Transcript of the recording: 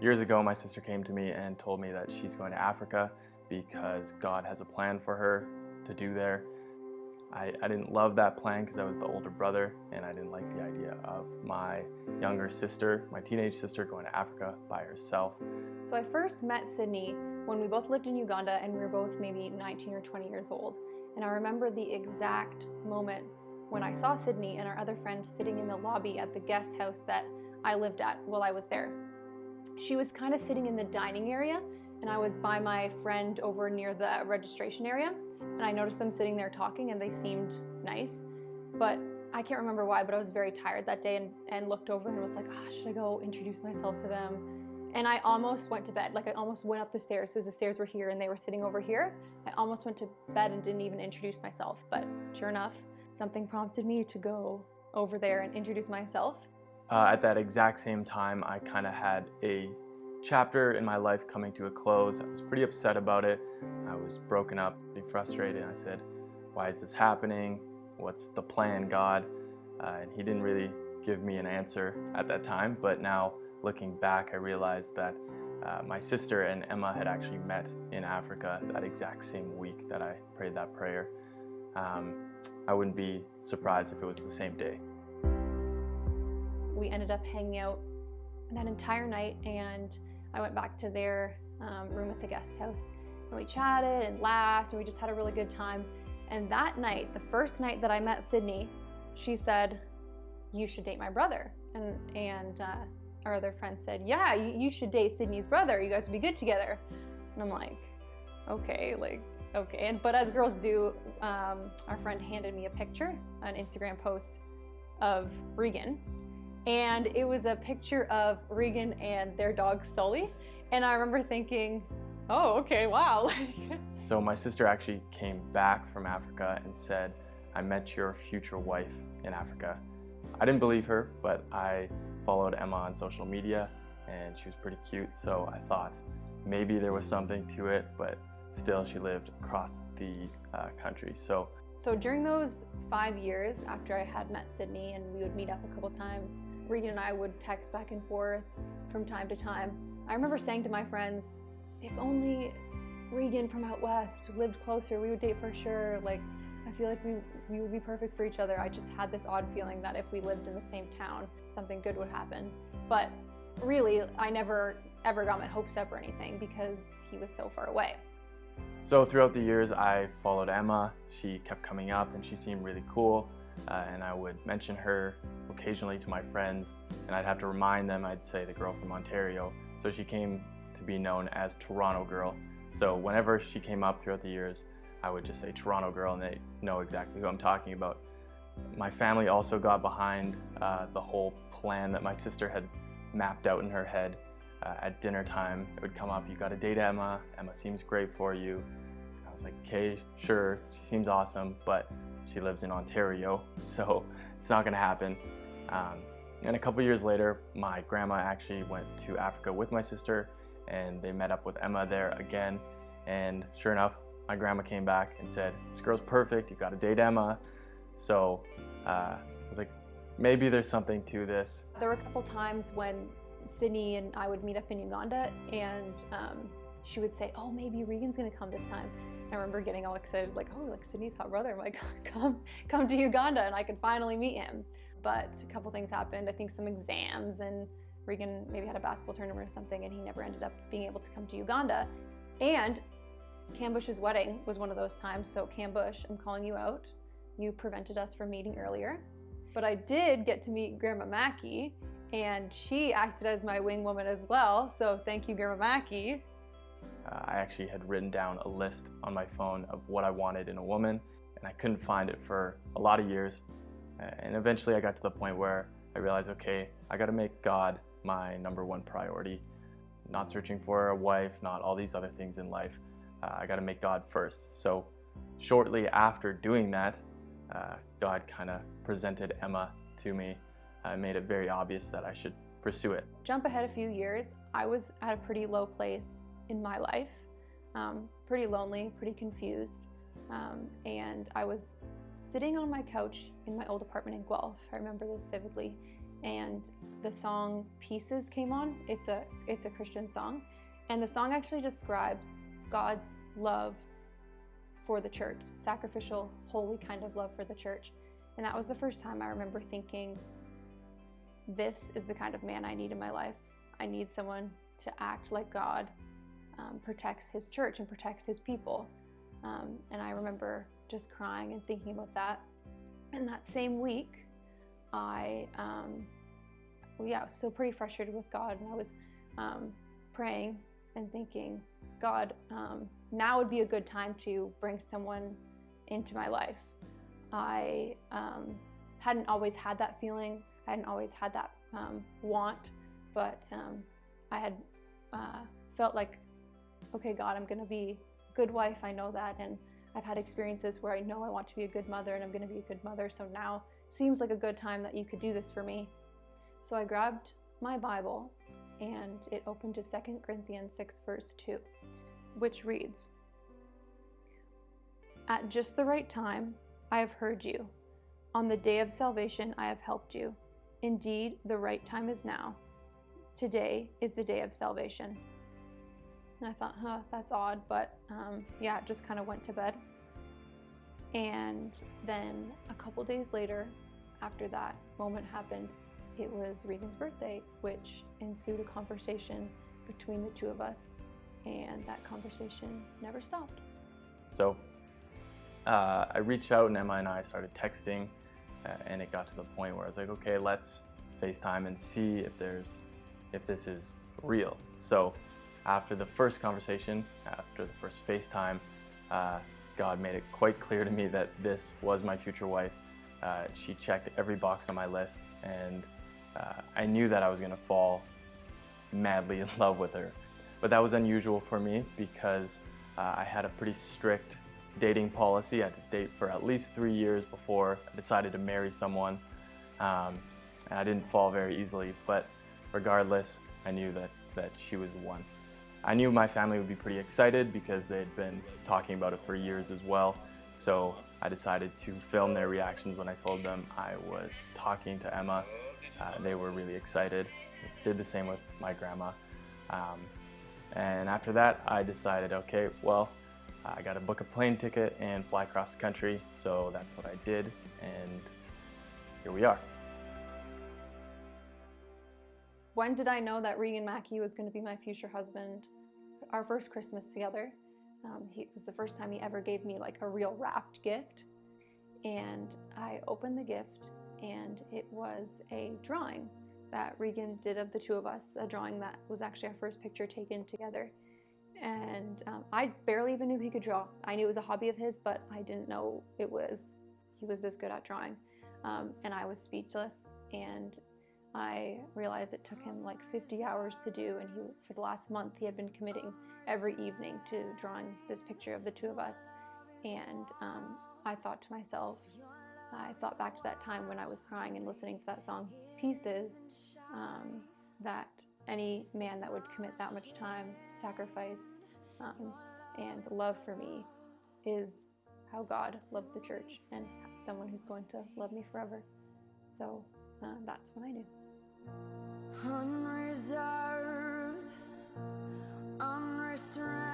Years ago, my sister came to me and told me that she's going to Africa because God has a plan for her to do there. I didn't love that plan because I was the older brother, and I didn't like the idea of my younger sister, my teenage sister, going to Africa by herself. So I first met Sydney when we both lived in Uganda, and we were both maybe 19 or 20 years old. And I remember the exact moment when I saw Sydney and our other friend sitting in the lobby at the guest house that I lived at while I was there. She was kind of sitting in the dining area, and I was by my friend over near the registration area, and I noticed them sitting there talking, and they seemed nice, but I can't remember why, but I was very tired that day and looked over and was like, should I go introduce myself to them? And I almost went to bed. Like, I almost went up the stairs because the stairs were here and they were sitting over here. I almost went to bed and didn't even introduce myself, but sure enough, something prompted me to go over there and introduce myself. At that exact same time, I kind of had a chapter in my life coming to a close. I was pretty upset about it. I was broken up, pretty frustrated. I said, why is this happening? What's the plan, God? And he didn't really give me an answer at that time, but now looking back, I realized that my sister and Emma had actually met in Africa that exact same week that I prayed that prayer. I wouldn't be surprised if it was the same day. We ended up hanging out that entire night, and I went back to their room at the guest house, and we chatted and laughed, and we just had a really good time. And that night, the first night that I met Sydney, she said, you should date my brother. And our other friend said, yeah, you should date Sydney's brother. You guys would be good together. And I'm like, okay. But as girls do, our friend handed me a picture, an Instagram post of Reegin. And it was a picture of Reegin and their dog Sully. And I remember thinking, oh, okay, wow. So my sister actually came back from Africa and said, I met your future wife in Africa. I didn't believe her, but I followed Emma on social media and she was pretty cute. So I thought maybe there was something to it, but still she lived across the country. So during those 5 years after I had met Sydney and we would meet up a couple times, Reegin and I would text back and forth from time to time. I remember saying to my friends, if only Reegin from out west lived closer, we would date for sure. Like, I feel like we would be perfect for each other. I just had this odd feeling that if we lived in the same town, something good would happen. But really, I never ever got my hopes up or anything because he was so far away. So throughout the years, I followed Emma. She kept coming up and she seemed really cool. And I would mention her occasionally to my friends, and I'd have to remind them. I'd say the girl from Ontario. So she came to be known as Toronto Girl. So whenever she came up throughout the years, I would just say Toronto Girl and they know exactly who I'm talking about. My family also got behind the whole plan that my sister had mapped out in her head. At dinner time, it would come up, you gotta date Emma. Emma seems great for you. I was like, okay, sure, she seems awesome, but she lives in Ontario, so it's not gonna happen. And a couple years later, my grandma actually went to Africa with my sister and they met up with Emma there again. And sure enough, my grandma came back and said, this girl's perfect, you gotta date Emma. So I was like, maybe there's something to this. There were a couple times when Sydney and I would meet up in Uganda and she would say, oh, maybe Reegin's gonna come this time. I remember getting all excited, like, oh, like Sydney's hot brother. I'm like, come to Uganda and I could finally meet him. But a couple things happened, I think some exams, and Reegin maybe had a basketball tournament or something, and he never ended up being able to come to Uganda. And Cam Bush's wedding was one of those times. So Cam Bush, I'm calling you out. You prevented us from meeting earlier. But I did get to meet Grandma Mackie, and she acted as my wing woman as well. So thank you, Grandma Mackie. I actually had written down a list on my phone of what I wanted in a woman, and I couldn't find it for a lot of years. And eventually I got to the point where I realized, okay, I gotta make God my number one priority. Not searching for a wife, not all these other things in life. I gotta make God first. So shortly after doing that, God kind of presented Emma to me. Made it very obvious that I should pursue it. Jump ahead a few years, I was at a pretty low place in my life, pretty lonely, pretty confused, and I was sitting on my couch in my old apartment in Guelph. I remember this vividly, and the song Pieces came on. It's a Christian song, and the song actually describes God's love for the church, sacrificial, holy kind of love for the church. And that was the first time I remember thinking, this is the kind of man I need in my life. I need someone to act like God protects his church and protects his people. And I remember just crying and thinking about that. And that same week, I was still pretty frustrated with God, and I was praying and thinking, God, now would be a good time to bring someone into my life. I hadn't always had that feeling. I hadn't always had that want, but I had felt like, okay, God, I'm going to be a good wife. I know that, and I've had experiences where I know I want to be a good mother, and I'm going to be a good mother. So now seems like a good time that you could do this for me. So I grabbed my Bible, and it opened to 2 Corinthians 6, verse 2, which reads, "At just the right time, I have heard you. On the day of salvation, I have helped you. Indeed, the right time is now. Today is the day of salvation." And I thought, that's odd, but it just kind of went to bed. And then a couple days later, after that moment happened, it was Reegin's birthday, which ensued a conversation between the two of us, and that conversation never stopped. So I reached out, and Emma and I started texting, and it got to the point where I was like, okay, let's FaceTime and see if this is real. So after the first conversation, after the first FaceTime, God made it quite clear to me that this was my future wife. She checked every box on my list, and I knew that I was going to fall madly in love with her. But that was unusual for me because I had a pretty strict dating policy. I had to date for at least 3 years before I decided to marry someone. And I didn't fall very easily, but regardless, I knew that she was the one. I knew my family would be pretty excited because they'd been talking about it for years as well. So I decided to film their reactions when I told them I was talking to Emma. They were really excited. Did the same with my grandma. And after that, I decided, okay, well, I got to book a plane ticket and fly across the country. So that's what I did, and here we are. When did I know that Reegin Mackey was going to be my future husband? Our first Christmas together, it was the first time he ever gave me like a real wrapped gift. And I opened the gift, and it was a drawing that Reegin did of the two of us, a drawing that was actually our first picture taken together. And I barely even knew he could draw. I knew it was a hobby of his, but I didn't know he was this good at drawing. And I was speechless, and I realized it took him like 50 hours to do, and for the last month he had been committing every evening to drawing this picture of the two of us. And I thought to myself, I thought back to that time when I was crying and listening to that song Pieces, that any man that would commit that much time, sacrifice, and love for me is how God loves the church, and someone who's going to love me forever. So that's when I knew. Unreserved, unrestrained.